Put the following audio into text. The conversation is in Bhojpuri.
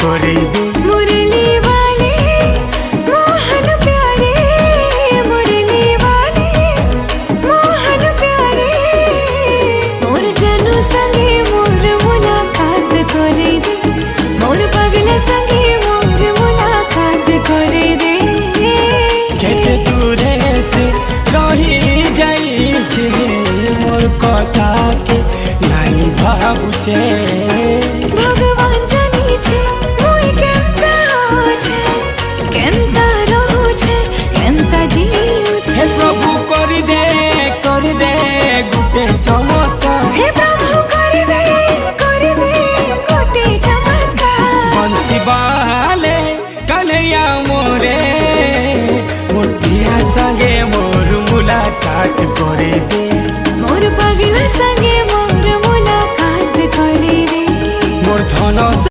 करे दे। मुरली वाले मोहन प्यारे, मुरली वाले मोहन प्यारे, मोर जानू संगे मोर मुलाकात करे दे, मोर पगला संगे मोर मुलाकात करे दे। केते दूरे से रही जाई छे मोर कथा के नाई भाबुछे। भगवान जानी छे मुई केंता हो छे, केंता रहू छे, केंता जीऊ छे। हे प्रभु कर दे गुटे चमत्कार। हे प्रभु कर दे गोटे चमत्कार। बंसी बाले कन्हैया मोरे मोटिया संगे मोर मुलाकात करे।